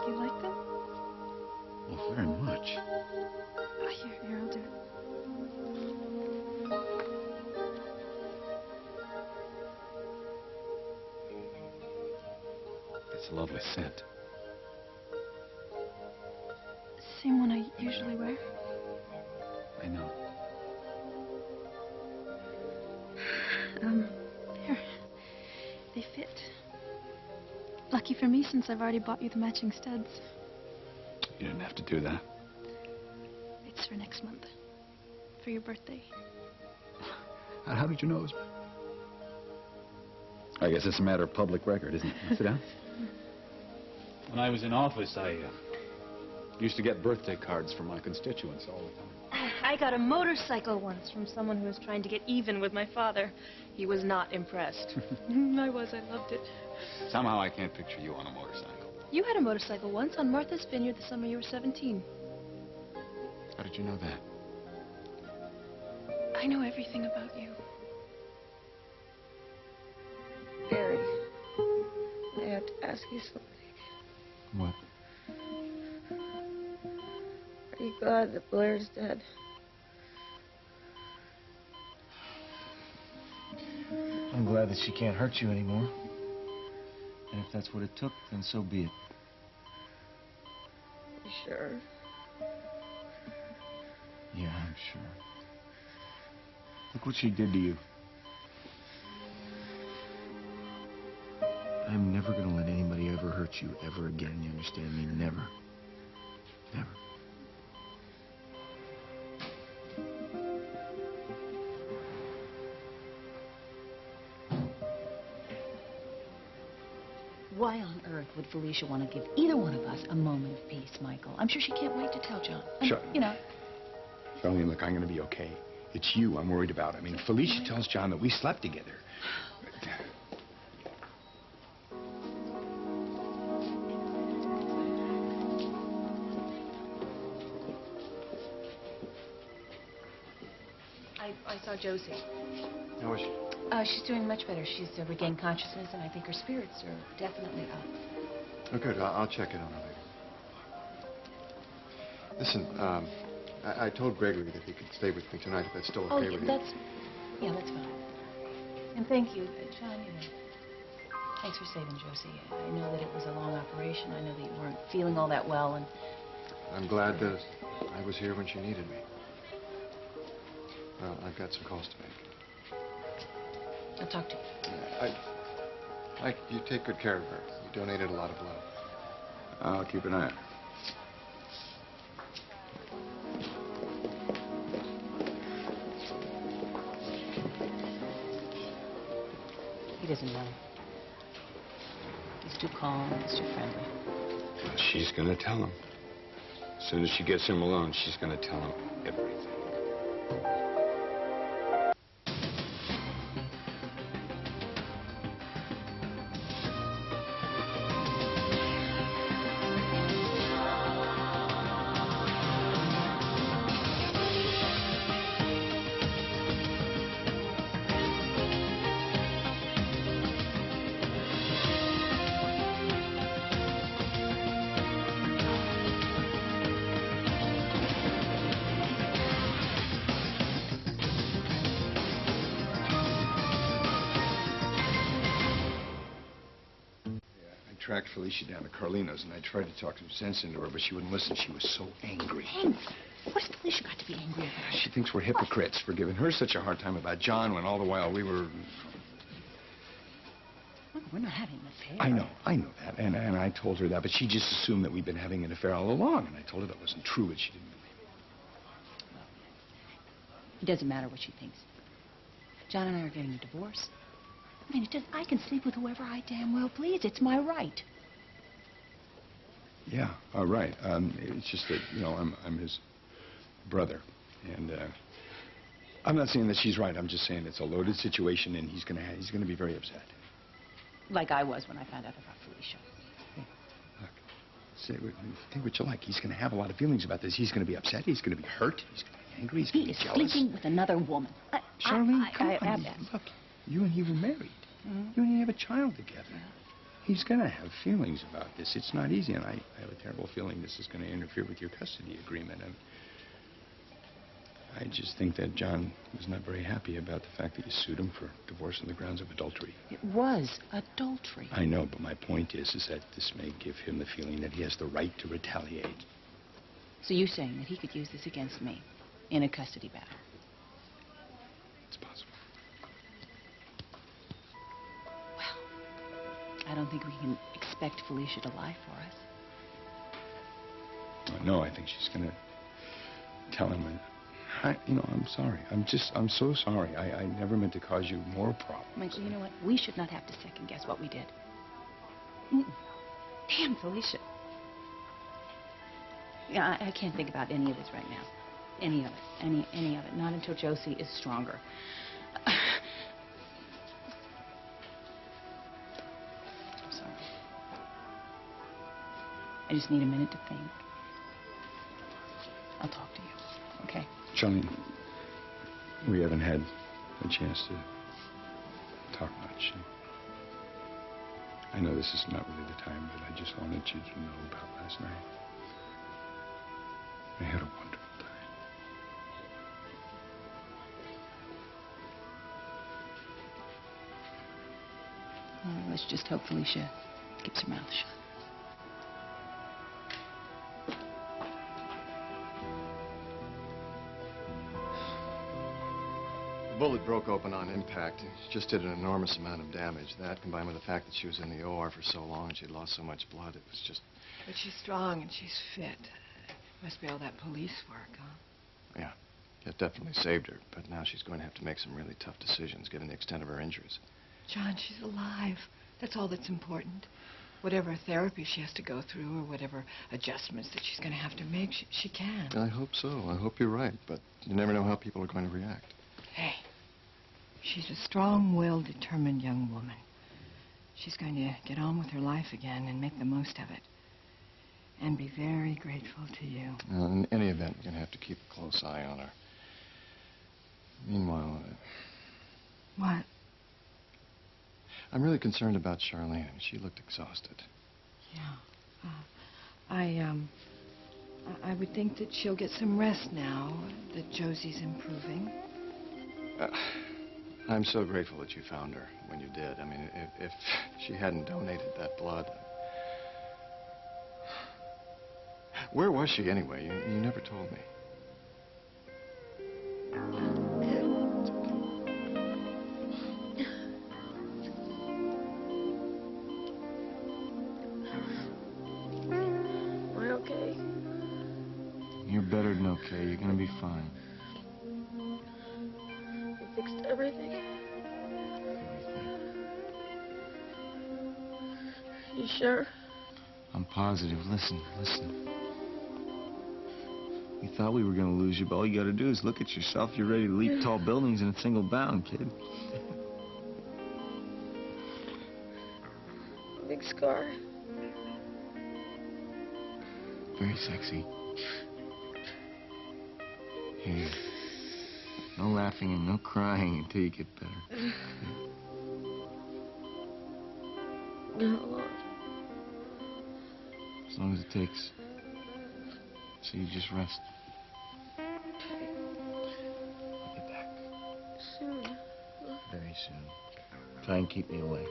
Do you like them? Oh, very much. Oh, here, I'll do it. It's a lovely scent. Same one I usually wear. I know. Here. They fit. Lucky for me, since I've already bought you the matching studs. You didn't have to do that. It's for next month. For your birthday. How did you know it was... I guess it's a matter of public record, isn't it? Sit down. When I was in office, I used to get birthday cards from my constituents all the time. I got a motorcycle once from someone who was trying to get even with my father. He was not impressed. I loved it. Somehow I can't picture you on a motorcycle. You had a motorcycle once on Martha's Vineyard the summer you were 17. How did you know that? I know everything about you. Barry, I have to ask you something. What? Are you glad that Blair's dead? I'm glad that she can't hurt you anymore. And if that's what it took, then so be it. You sure? Yeah, I'm sure. Look what she did to you. I'm never gonna let anybody ever hurt you ever again, you understand me? Never. Never. Why on earth would Felicia want to give either one of us a moment of peace, Michael? I'm sure she can't wait to tell John. Sure. You know. Charlene, look, I'm going to be okay. It's you I'm worried about. I mean, Felicia tells John that we slept together. I saw Josie. How is she? She's doing much better. She's regained consciousness, and I think her spirits are definitely up. Oh, good. I'll check in on her later. Listen, I told Gregory that he could stay with me tonight if that's still okay with you. That's fine. And thank you, John. You know, thanks for saving Josie. I know that it was a long operation. I know that you weren't feeling all that well, and I'm glad that I was here when she needed me. Well, I've got some calls to make. I'll talk to you. Mike, you take good care of her. You donated a lot of blood. I'll keep an eye on her. He doesn't know. He's too calm. He's too friendly. She's going to tell him. As soon as she gets him alone, she's going to tell him everything. I tracked Felicia down to Carlino's, and I tried to talk some sense into her, but she wouldn't listen. She was so angry. Angry? What's Felicia got to be angry about? She thinks we're hypocrites for giving her such a hard time about John when all the while we were... Look, we're not having an affair. I know that, and I told her that, but she just assumed that we'd been having an affair all along, and I told her that wasn't true, and she didn't believe me. Well, it doesn't matter what she thinks. John and I are getting a divorce. I mean, I can sleep with whoever I damn well please. It's my right. Yeah, right. It's just that, you know, I'm his brother, and I'm not saying that she's right. I'm just saying it's a loaded situation, and he's gonna be very upset. Like I was when I found out about Felicia. Hey, look, think what you like. He's gonna have a lot of feelings about this. He's gonna be upset. He's gonna be hurt. He's gonna be angry. He's gonna be jealous. He is sleeping with another woman. Charlene, come on. I have that. Look, you and he were married. You and he have a child together. He's going to have feelings about this. It's not easy, and I have a terrible feeling this is going to interfere with your custody agreement. And I just think that John was not very happy about the fact that you sued him for divorce on the grounds of adultery. It was adultery. I know, but my point is that this may give him the feeling that he has the right to retaliate. So you're saying that he could use this against me in a custody battle? It's possible. I don't think we can expect Felicia to lie for us. No, I think she's going to tell him. I'm sorry. I'm so sorry. I never meant to cause you more problems. Michael, you know what? We should not have to second guess what we did. Damn, Felicia. Yeah, I can't think about any of this right now. Any of it. Any of it. Not until Josie is stronger. I'm sorry. I just need a minute to think. I'll talk to you, okay? Charlene, we haven't had a chance to talk much. I know this is not really the time, but I just wanted you to know about last night. I had a wonderful time. Well, let's just hope Felicia keeps her mouth shut. The bullet broke open on impact. It just did an enormous amount of damage. That, combined with the fact that she was in the OR for so long and she'd lost so much blood, it was just... But she's strong and she's fit. Must be all that police work, huh? Yeah, it definitely saved her. But now she's going to have to make some really tough decisions, given the extent of her injuries. John, she's alive. That's all that's important. Whatever therapy she has to go through or whatever adjustments that she's going to have to make, she can. I hope so. I hope you're right. But you never know how people are going to react. Hey, she's a strong-willed, determined young woman. She's going to get on with her life again and make the most of it. And be very grateful to you. In any event, we're going to have to keep a close eye on her. Meanwhile... What? I'm really concerned about Charlene. She looked exhausted. Yeah. I would think that she'll get some rest now that Josie's improving. I'm so grateful that you found her when you did. I mean, if she hadn't donated that blood... Where was she, anyway? You never told me. Am I okay? You're better than okay. You're gonna be fine. You fixed everything? You sure? I'm positive. Listen. We thought we were gonna lose you, but all you gotta do is look at yourself. You're ready to leap tall buildings in a single bound, kid. Big scar. Very sexy. Here. No laughing and no crying until you get better. How long? As long as it takes. So you just rest. Okay. I'll be back. Soon. Very soon. Try and keep me away.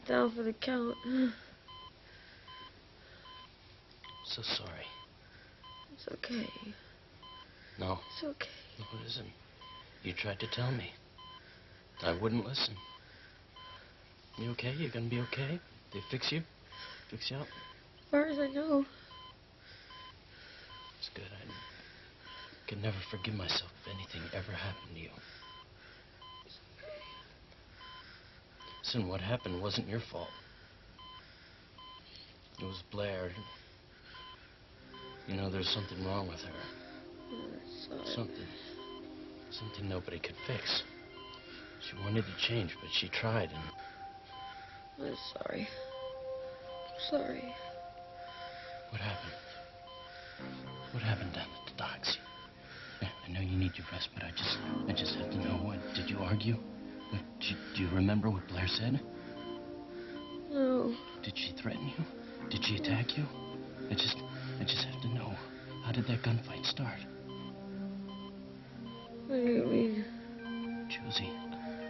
Down for the count. So sorry. It's okay. No. It's okay. No, it isn't. You tried to tell me. I wouldn't listen. You okay? You gonna be okay? They fix you? Fix you up? As far as I know. It's good. I could never forgive myself if anything ever happened to you. Listen, what happened wasn't your fault. It was Blair. You know, there's something wrong with her. Sorry. Something nobody could fix. She wanted to change, but she tried, and... I'm sorry. I'm sorry. What happened? What happened down at the docks? I know you need your rest, but I just have to know. What, did you argue? Do you remember what Blair said? No. Did she threaten you? Did she attack you? I just have to know. How did that gunfight start? What do you mean? Josie,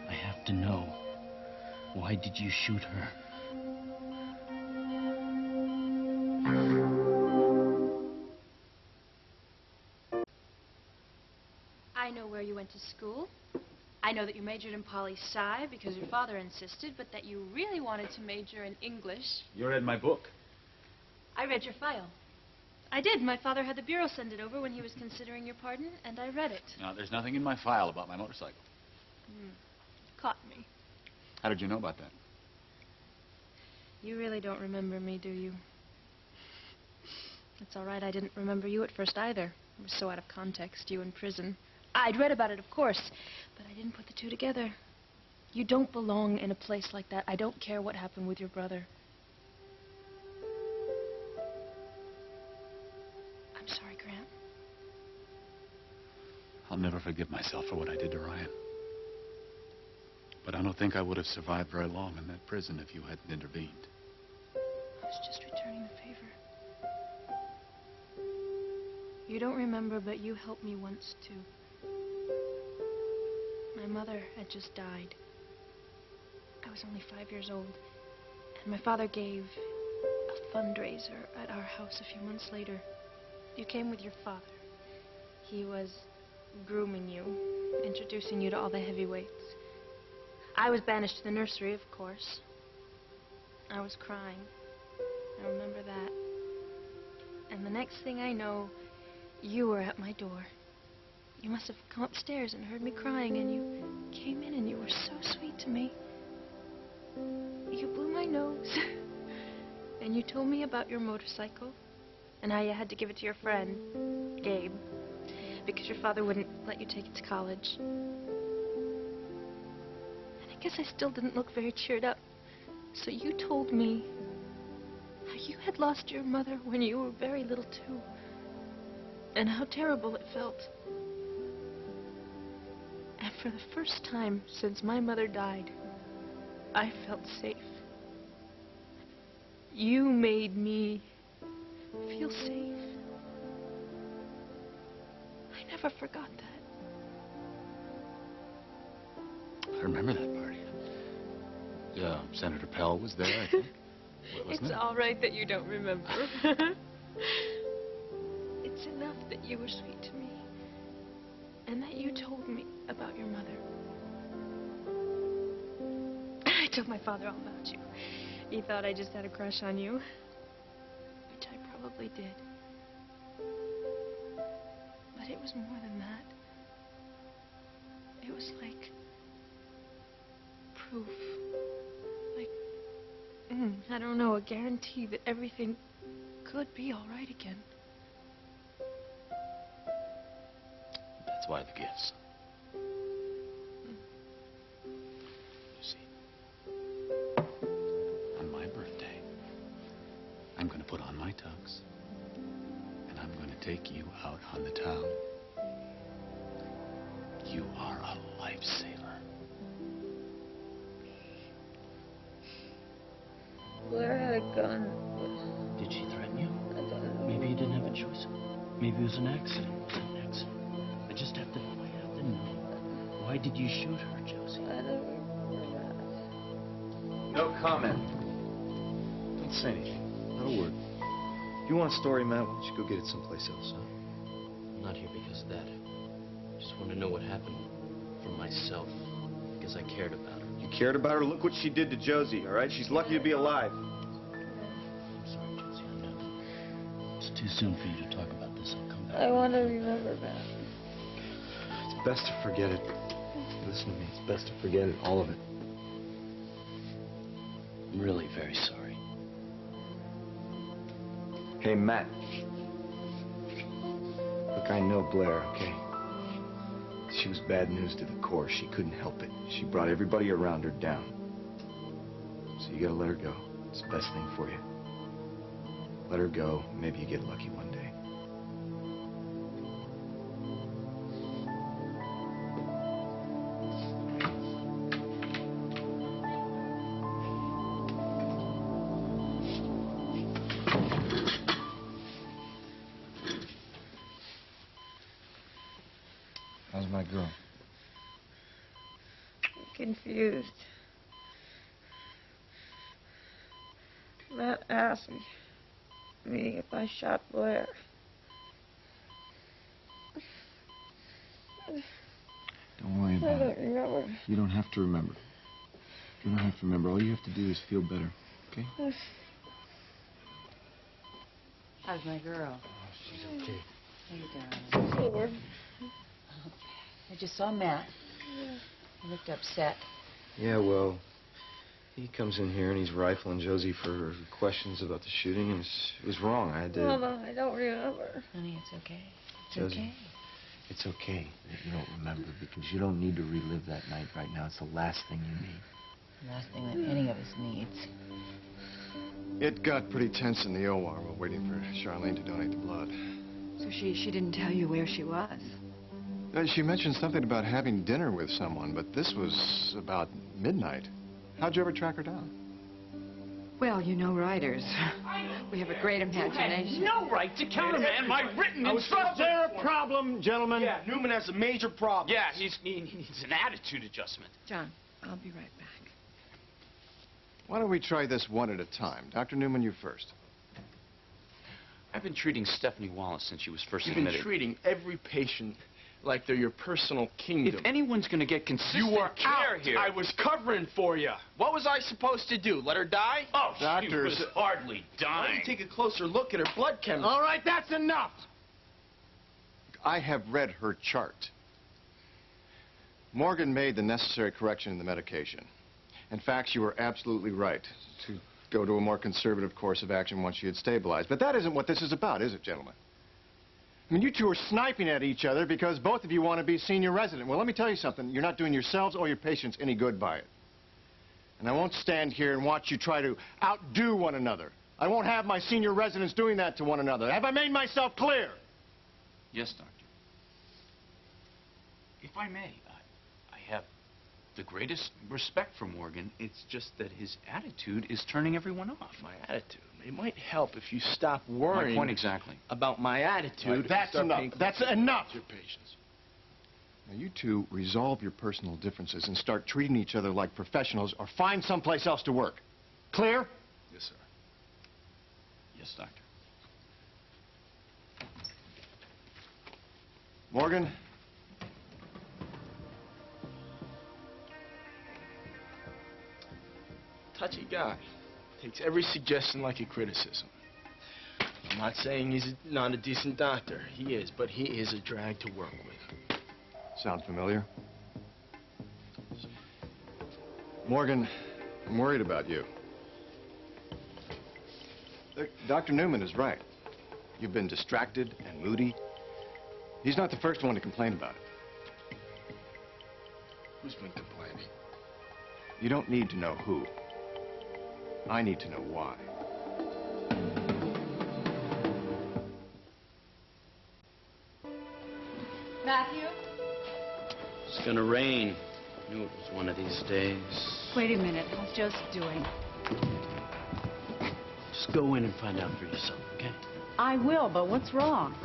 I have to know. Why did you shoot her? I know where you went to school. I know that you majored in poli-sci because your father insisted, but that you really wanted to major in English. You read my book. I read your file. I did. My father had the bureau send it over when he was considering your pardon, and I read it. Now, there's nothing in my file about my motorcycle. Caught me. How did you know about that? You really don't remember me, do you? It's all right. I didn't remember you at first either. It was so out of context, you in prison. I'd read about it, of course, but I didn't put the two together. You don't belong in a place like that. I don't care what happened with your brother. I'm sorry, Grant. I'll never forgive myself for what I did to Ryan. But I don't think I would have survived very long in that prison if you hadn't intervened. I was just returning the favor. You don't remember, but you helped me once, too. My mother had just died. I was only 5 years old, and my father gave a fundraiser at our house a few months later. You came with your father. He was grooming you, introducing you to all the heavyweights. I was banished to the nursery, of course. I was crying. I remember that. And the next thing I know, you were at my door. You must have come upstairs and heard me crying, and you came in and you were so sweet to me. You blew my nose. And you told me about your motorcycle and how you had to give it to your friend, Gabe, because your father wouldn't let you take it to college. And I guess I still didn't look very cheered up. So you told me how you had lost your mother when you were very little, too. And how terrible it felt. And for the first time since my mother died, I felt safe. You made me feel safe. I never forgot that. I remember that party. Yeah, Senator Pell was there, I think. Wasn't It's it? all right that you don't remember. It's enough that you were sweet to me. And that you told me about your mother. I told my father all about you. He thought I just had a crush on you. Which I probably did. But it was more than that. It was like proof. Like, I don't know, a guarantee that everything could be all right again. That's why the gifts. You see, on my birthday, I'm going to put on my tux, and I'm going to take you out on the town. You are a lifesaver. Blair had a gun. Did she threaten you? I don't know. Maybe you didn't have a choice. Maybe it was an accident. It was an accident. I just have to know. I have to know. Why did you shoot her, Josie? I don't remember that. No comment. Don't say anything. Not a word. If you want a story, Matt, why don't you go get it someplace else, huh? I'm not not here because of that. I just want to know what happened for myself, because I cared about her. You cared about her? Look what she did to Josie, all right? She's lucky to be alive. I'm sorry, Josie, I know. It's too soon for you to talk about this. I'll come back. I want to remember that. It's best to forget it. Listen to me. It's best to forget it, all of it. I'm really very sorry. Hey, Matt. Look, I know Blair, okay? She was bad news to the core. She couldn't help it. She brought everybody around her down. So you gotta let her go. It's the best thing for you. Let her go. Maybe you get lucky one day. How's my girl? Confused. Matt asked me if I shot Blair. Don't worry I about don't it. remember. You don't have to remember. You don't have to remember. All you have to do is feel better, okay? How's my girl? She's okay. How you doing? Sore. I just saw Matt. He looked upset. Yeah, well, he comes in here and he's rifling Josie for questions about the shooting, and it was wrong. I had to... Mama, I don't remember. Honey, it's okay. It's Josie, okay. it's okay that you don't remember, because you don't need to relive that night right now. It's the last thing you need. The last thing that any of us needs. It got pretty tense in the OR while waiting for Charlene to donate the blood. So she didn't tell you where she was? She mentioned something about having dinner with someone, but this was about midnight. How'd you ever track her down? Well, you know writers. We have a great imagination. No right to countermand my written instructions. Is there a problem, gentlemen? Yeah, Newman has a major problem. Yeah, he needs an attitude adjustment. John, I'll be right back. Why don't we try this one at a time? Dr. Newman, you first. I've been treating Stephanie Wallace since she was first You've been admitted. treating every patient like they're your personal kingdom. If anyone's going to get consistent You were care out. here... I was covering for you. What was I supposed to do? Let her die? Oh, Doctors- she was hardly Why dying. don't you take a closer look at her blood chemistry? All right, that's enough. I have read her chart. Morgan made the necessary correction in the medication. In fact, you were absolutely right to go to a more conservative course of action once she had stabilized. But that isn't what this is about, is it, gentlemen? I mean, you two are sniping at each other because both of you want to be senior resident. Well, let me tell you something. You're not doing yourselves or your patients any good by it. And I won't stand here and watch you try to outdo one another. I won't have my senior residents doing that to one another. Have I made myself clear? Yes, Doctor. If I may, I have the greatest respect for Morgan. It's just that his attitude is turning everyone off. My attitude. It might help if you stop worrying My point exactly. about my attitude. Right, that's Start enough. paying That's closer enough. to your patients. Now, you two resolve your personal differences and start treating each other like professionals, or find someplace else to work. Clear? Yes, sir. Yes, Doctor. Morgan? Touchy guy. Takes every suggestion like a criticism. I'm not saying he's not a decent doctor. He is, but he is a drag to work with. Sound familiar? Morgan, I'm worried about you. Dr. Newman is right. You've been distracted and moody. He's not the first one to complain about it. Who's been complaining? You don't need to know who. I need to know why. Matthew? It's gonna rain. Knew it was one of these days. Wait a minute. How's Joseph doing? Just go in and find out for yourself, okay? I will, but what's wrong?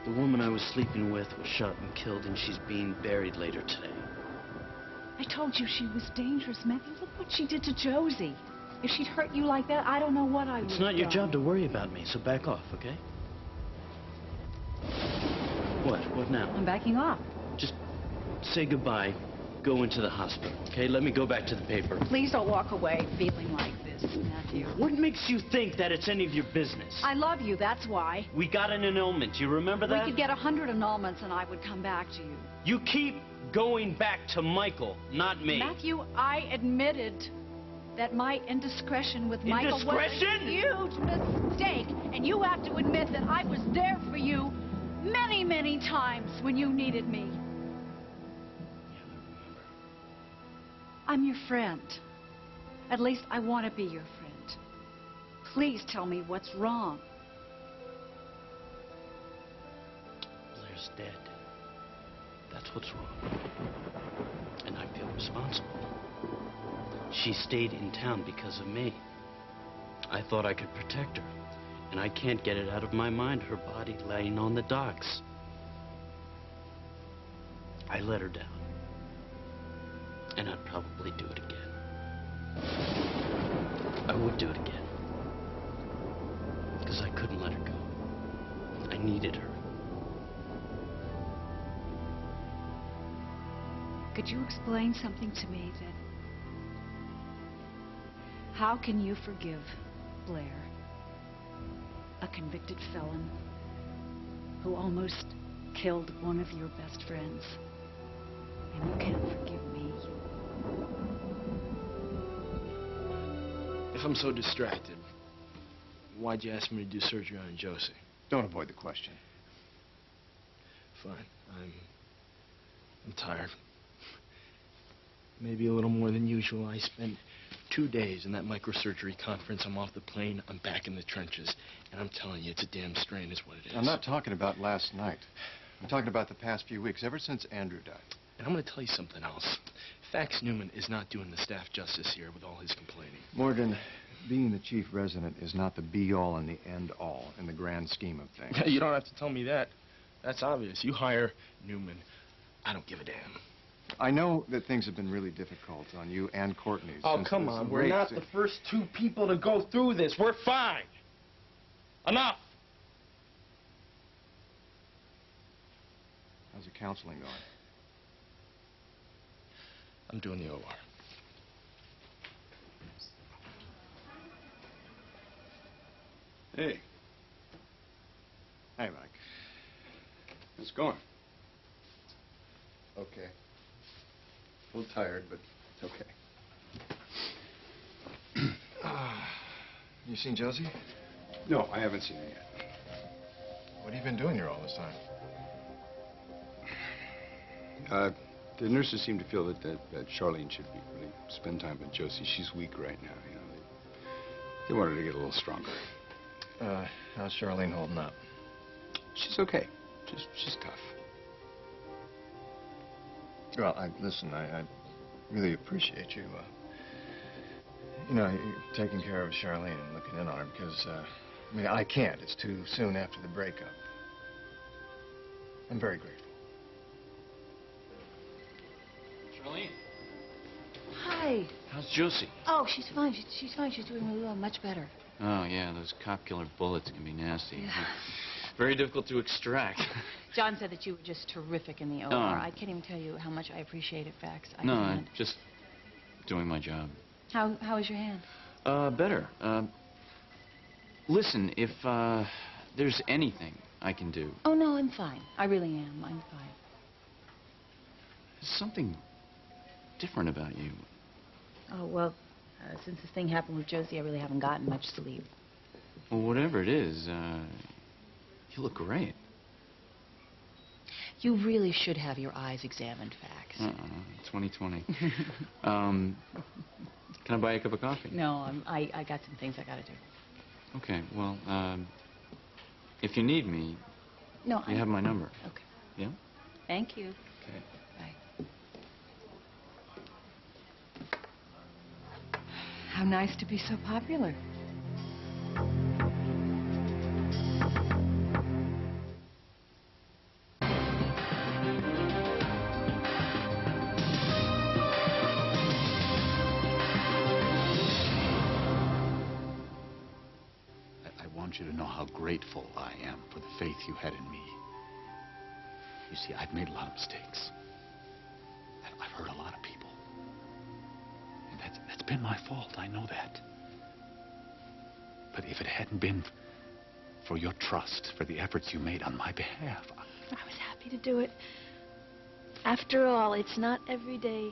The woman I was sleeping with was shot and killed, and she's being buried later today. I told you she was dangerous, Matthew. Look what she did to Josie. If she'd hurt you like that, I don't know what I would It's not your job to worry about me, so back off, okay? What? What now? I'm backing off. Just say goodbye. Go into the hospital, okay? Let me go back to the paper. Please don't walk away feeling like this, Matthew. What makes you think that it's any of your business? I love you, that's why. We got an annulment. You remember that? We could get 100 annulments and I would come back to you. You keep going back to Michael, not me. Matthew, I admitted that my indiscretion with Michael was a huge mistake. And you have to admit that I was there for you many, many times when you needed me. I'm your friend. At least I want to be your friend. Please tell me what's wrong. Blair's dead. That's what's wrong. And I feel responsible. She stayed in town because of me. I thought I could protect her. And I can't get it out of my mind, her body laying on the docks. I let her down. And I'd probably do it again. I would do it again. Because I couldn't let her go. I needed her. Could you explain something to me then? How can you forgive Blair, a convicted felon who almost killed one of your best friends, and you can't forgive me? If I'm so distracted, why'd you ask me to do surgery on Josie? Don't avoid the question. Fine. I'm tired. Maybe a little more than usual. I spent 2 days in that microsurgery conference. I'm off the plane. I'm back in the trenches. And I'm telling you, it's a damn strain is what it is. I'm not talking about last night. I'm talking about the past few weeks, ever since Andrew died. And I'm going to tell you something else. Fax Newman is not doing the staff justice here with all his complaining. Morgan, being the chief resident is not the be-all and the end-all in the grand scheme of things. You don't have to tell me that. That's obvious. You hire Newman. I don't give a damn. I know that things have been really difficult on you and Courtney. Oh, come on. We're not the first two people to go through this. We're fine. Enough. How's the counseling going? I'm doing the OR. Hey. Hey, Mike. How's it going? Okay. A little tired, but it's okay. You seen Josie? No, I haven't seen her yet. What have you been doing here all this time? The nurses seem to feel that Charlene should really spend time with Josie. She's weak right now, you know. They want her to get a little stronger. How's Charlene holding up? She's okay. She's tough. Well, listen, I really appreciate you, you're taking care of Charlene and looking in on her because, I mean, I can't. It's too soon after the breakup. I'm very grateful. Charlene. Hi. How's Josie? Oh, she's fine. She's fine. She's doing really well. Much better. Oh, yeah, those cop-killer bullets can be nasty. Yeah. Very difficult to extract. John said that you were just terrific in the OR. Oh. I can't even tell you how much I appreciate it, Fax. I'm just doing my job. How is your hand? Better. Listen, if there's anything I can do. Oh, no, I'm fine. I really am. I'm fine. There's something different about you. Oh, well, since this thing happened with Josie, I really haven't gotten much sleep. Well, whatever it is, you look great. You really should have your eyes examined, Fax. 2020. Can I buy you a cup of coffee? No, I got some things I gotta do. Okay, well, if you need me, No, you have my number. Okay. Yeah? Thank you. Okay. Bye. How nice to be so popular. I want you to know how grateful I am for the faith you had in me. You see, I've made a lot of mistakes. I've hurt a lot of people. And that's been my fault. I know that. But if it hadn't been for your trust, for the efforts you made on my behalf, I was happy to do it. After all, it's not every day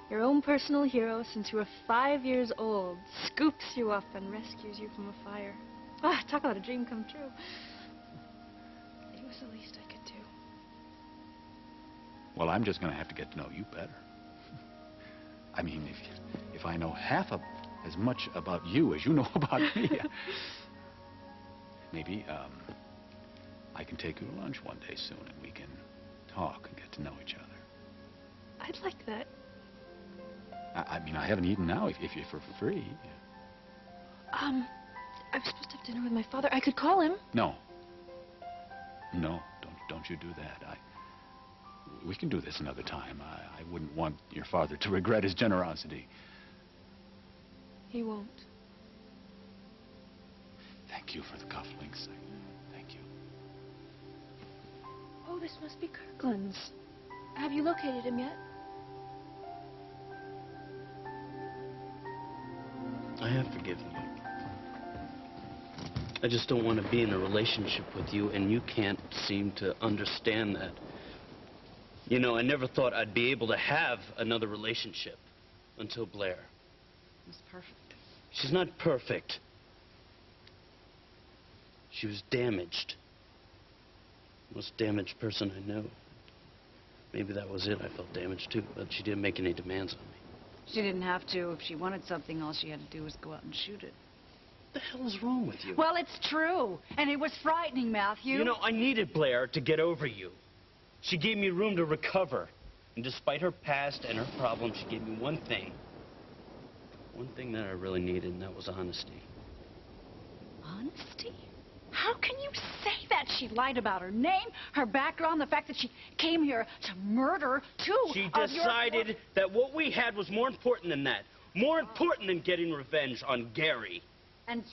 your own personal hero, since you were 5 years old, scoops you up and rescues you from a fire. Ah, talk about a dream come true. It was the least I could do. well, I'm just going to have to get to know you better. I mean, if I know half of as much about you as you know about me, maybe I can take you to lunch one day soon and we can talk and get to know each other. I'd like that. I mean, I haven't eaten now if you're for free. I was supposed to have dinner with my father. I could call him. No. No, don't you do that. We can do this another time. I wouldn't want your father to regret his generosity. He won't. Thank you for the cufflinks. Thank you. Oh, this must be Kirkland's. Have you located him yet? I have forgiven you. I just don't want to be in a relationship with you, and you can't seem to understand that. You know, I never thought I'd be able to have another relationship until Blair. It was perfect. She's not perfect. She was damaged. Most damaged person I know. Maybe that was it. I felt damaged too, but she didn't make any demands on me. She didn't have to. If she wanted something, all she had to do was go out and shoot it. What the hell is wrong with you? Well, it's true. And it was frightening, Matthew. You know, I needed Blair to get over you. She gave me room to recover. And despite her past and her problems, she gave me one thing. One thing that I really needed, and that was honesty. Honesty? How can you say that? She lied about her name, her background, the fact that she came here to murder two She of your... decided that what we had was more important than that. More important than getting revenge on Gary. And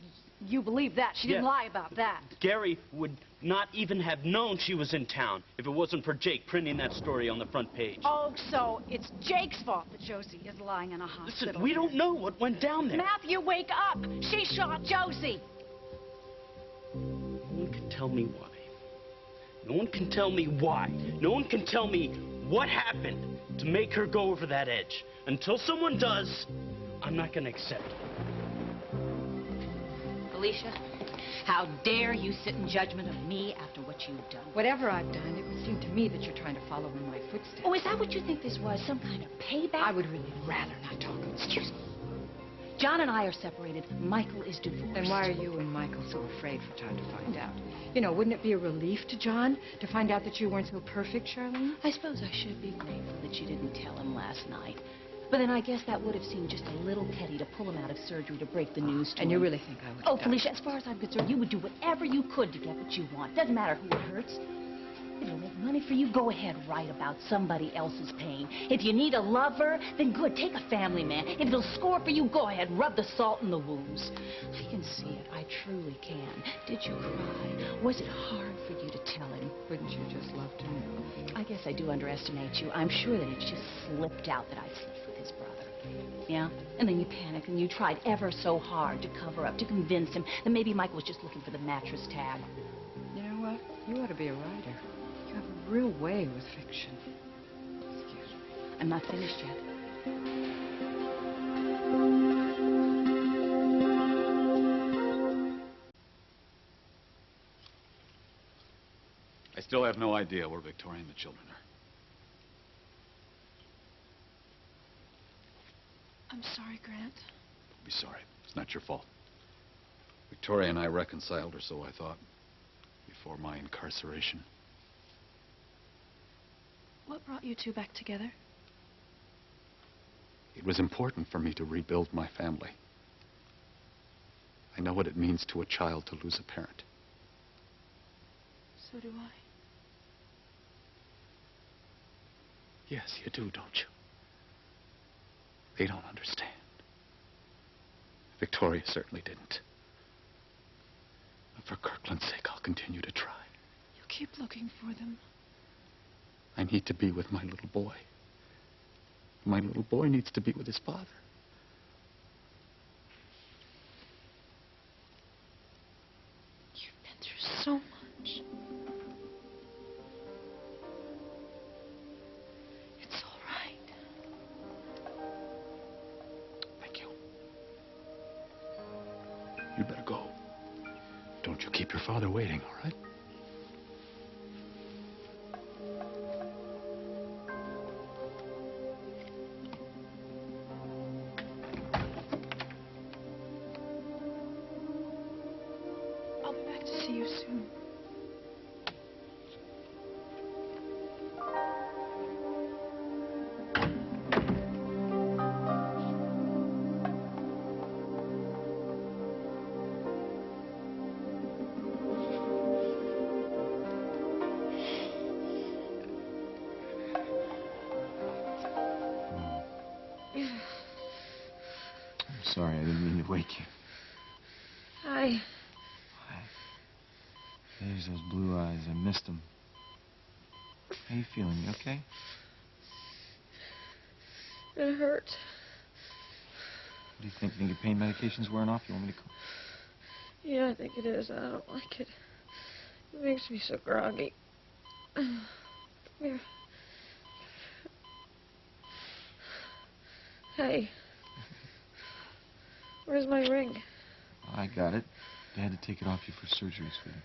you believe that? She didn't Yeah. lie about that. Gary would not even have known she was in town if it wasn't for Jake printing that story on the front page. Oh, so it's Jake's fault that Josie is lying in a hospital. Listen, we don't know what went down there. Matthew, wake up! She shot Josie! No one can tell me why. No one can tell me why. No one can tell me what happened to make her go over that edge. Until someone does, I'm not going to accept it. Alicia, how dare you sit in judgment of me after what you've done? Whatever I've done, it would seem to me that you're trying to follow in my footsteps. Oh, is that what you think this was? Some kind of payback? I would really rather not talk about Excuse me. John and I are separated. Michael is divorced. Then why are you and Michael so afraid for Todd to find out? You know, wouldn't it be a relief to John to find out that you weren't so perfect, Charlene? I suppose I should be grateful that you didn't tell him last night. But then I guess that would have seemed just a little petty to pull him out of surgery to break the news to him. And you really think I would? Oh, Felicia, as far as I'm concerned, you would do whatever you could to get what you want. Doesn't matter who it hurts. If it'll make money for you, go ahead, write about somebody else's pain. If you need a lover, then good, take a family man. If it'll score for you, go ahead, rub the salt in the wounds. I can see it. I truly can. Did you cry? Was it hard for you to tell him? Wouldn't you just love to know? I guess I do underestimate you. I'm sure that it just slipped out that I slept with his brother. Yeah? And then you panicked and you tried ever so hard to cover up, to convince him that maybe Mike was just looking for the mattress tag. You know what? You ought to be a writer. You have a real way with fiction. Excuse me. I'm not finished yet. I still have no idea where Victoria and the children are. I'm sorry, Grant. Don't be sorry. It's not your fault. Victoria and I reconciled, or so I thought, before my incarceration. What brought you two back together? It was important for me to rebuild my family. I know what it means to a child to lose a parent. So do I. Yes, you do, don't you? They don't understand. Victoria certainly didn't. But for Kirkland's sake, I'll continue to try. You keep looking for them. I need to be with my little boy. My little boy needs to be with his father. You've been through so much. It's all right. Thank you. You better go. Don't you keep your father waiting, all right? I'll be back to see you soon. I'm sorry, I didn't mean to wake you. Hi. There's those blue eyes. I missed them. How you feeling? You okay? It hurts. What do you think? Think your pain medication's wearing off? You want me to call? Yeah, I think it is. I don't like it. It makes me so groggy. Come here. Hey. Where's my ring? I got it. They had to take it off you for surgery, sweetie.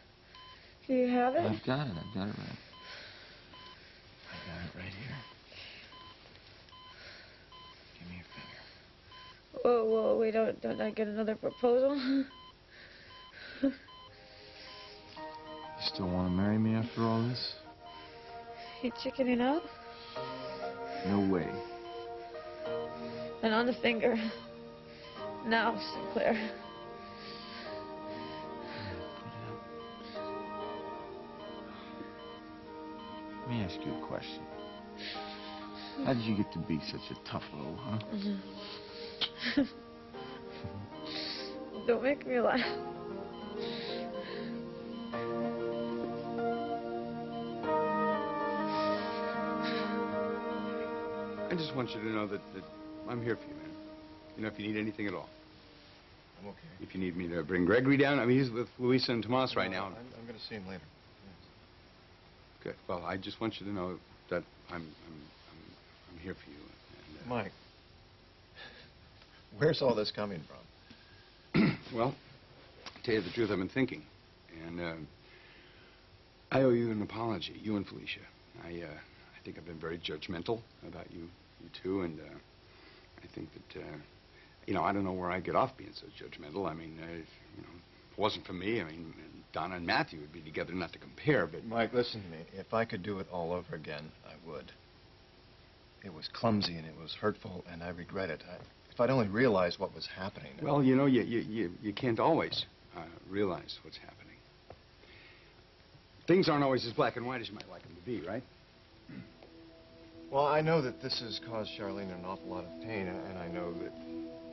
Do you have it? I've got it. I've got it right. I got it right here. Give me your finger. Whoa, whoa, wait, don't I get another proposal? You still want to marry me after all this? You chickening out? No way. And on the finger. Now, Sinclair. Let me ask you a question. How did you get to be such a tough little, huh? Don't make me laugh. I just want you to know that I'm here for you, man. You know, if you need anything at all. I'm okay. If you need me to bring Gregory down, I mean, he's with Luisa and Tomas right now. I'm going to see him later. Good. Well, I just want you to know that I'm here for you. And, Mike, where's all this coming from? Well, to tell you the truth, I've been thinking, and I owe you an apology, you and Felicia. I think I've been very judgmental about you two, and I think that you know, I don't know where I get off being so judgmental. I mean, you know, if it wasn't for me, I mean, Donna and Matthew would be together, not to compare, but... Mike, listen to me. If I could do it all over again, I would. It was clumsy and it was hurtful, and I regret it. If I'd only realized what was happening... Well, you know, you can't always realize what's happening. Things aren't always as black and white as you might like them to be, right? Well, I know that this has caused Charlene an awful lot of pain, and I know that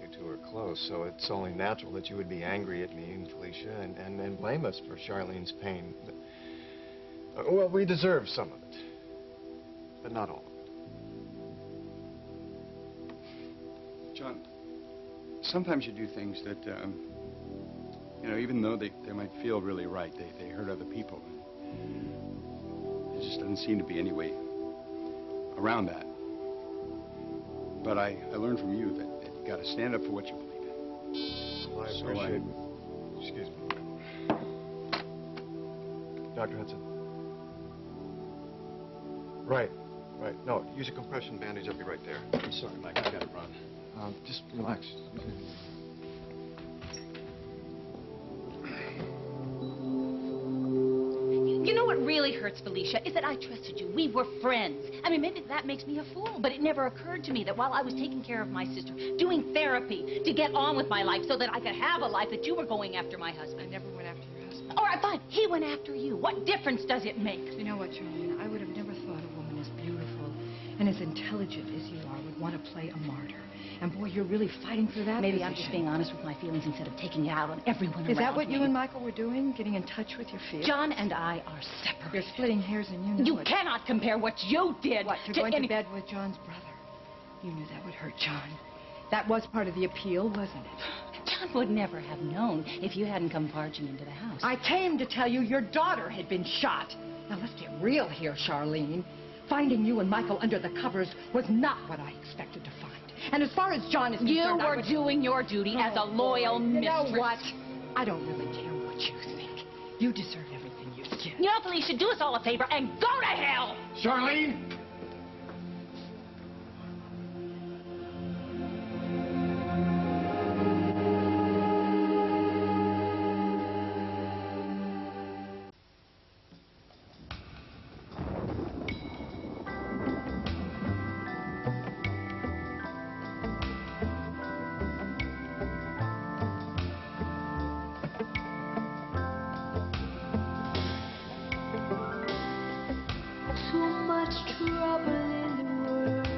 you two are close, so it's only natural that you would be angry at me and Felicia and blame us for Charlene's pain. But, well, we deserve some of it, but not all of it. John, sometimes you do things that, you know, even though they might feel really right, they hurt other people. There just doesn't seem to be any way around that. But I learned from you that you got to stand up for what you believe in. Well, I appreciate it. Excuse me. Dr. Hudson. Right. No, use a compression bandage. I'll be right there. I'm sorry, Mike. I gotta run. Just relax. You know what really hurts, Felicia, is that I trusted you. We were friends. I mean, maybe that makes me a fool, but it never occurred to me that while I was taking care of my sister, doing therapy to get on with my life so that I could have a life, that you were going after my husband. I never went after your husband. All right, fine. He went after you. What difference does it make? You know what, Charlene? I would have never thought a woman as beautiful and as intelligent as you are would want to play a martyr. And boy, you're really fighting for that Maybe I'm just position. being honest with my feelings instead of taking it out on everyone around Is that what me. you and Michael were doing? Getting in touch with your feelings? John and I are separate. You're splitting hairs and you know You it. cannot compare what you did What, to going to bed with John's brother? You knew that would hurt John. That was part of the appeal, wasn't it? John would never have known if you hadn't come barging into the house. I came to tell you your daughter had been shot. Now let's get real here, Charlene. Finding you and Michael under the covers was not what I expected to find. And as far as John is concerned, You were doing your duty as a loyal mistress. You know what? I don't really care what you think. You deserve everything you get. You know, Felicia, do us all a favor and go to hell! Charlene! Too much trouble in the world,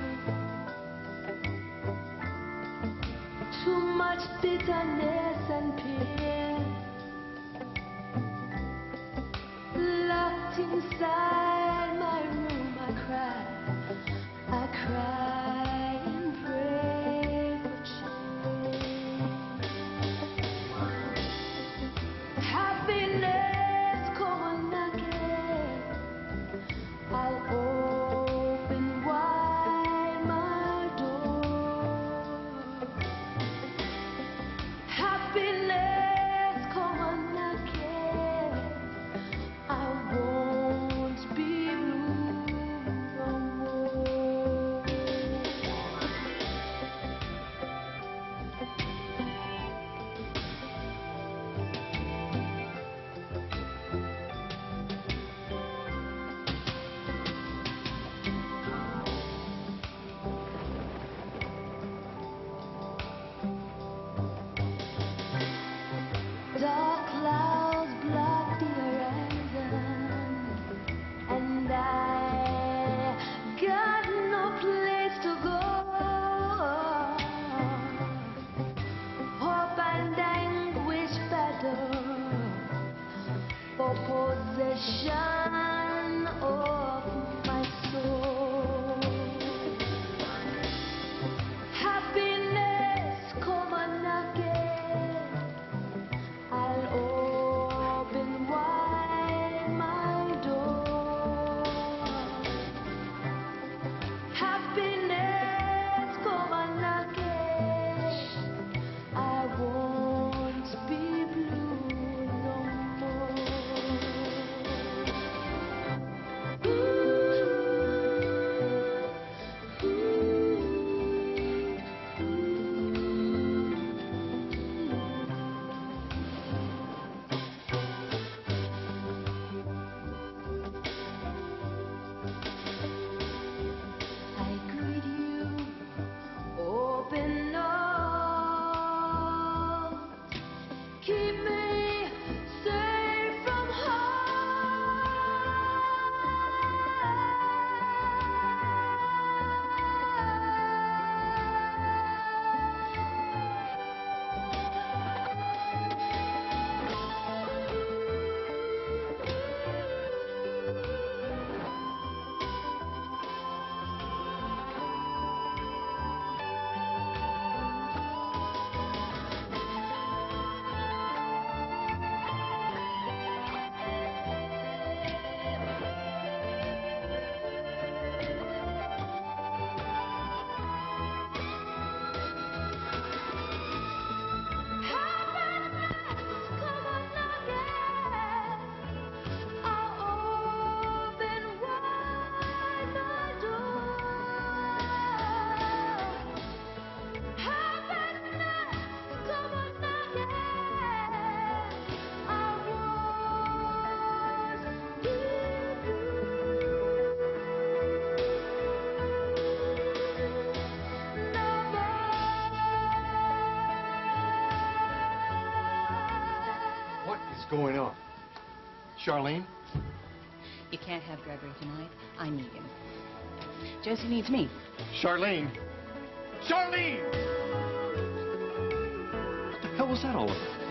too much bitterness and pain, locked inside my room. I cry and pray for change. Happiness come again. I'll open wide my door. Happiness come on again. I won't be blue no more. Dark clouds block the horizon, and I got no place to go. Hope and anguish battle for possession of my soul. Happiness come on again. I'll open wide my door. Happiness come on again. I won't be blue no more. I greet you, open arms, keep me safe from What is going on? Charlene? You can't have Gregory tonight. I need him. Josie needs me. Charlene! Charlene! What the hell was that all about?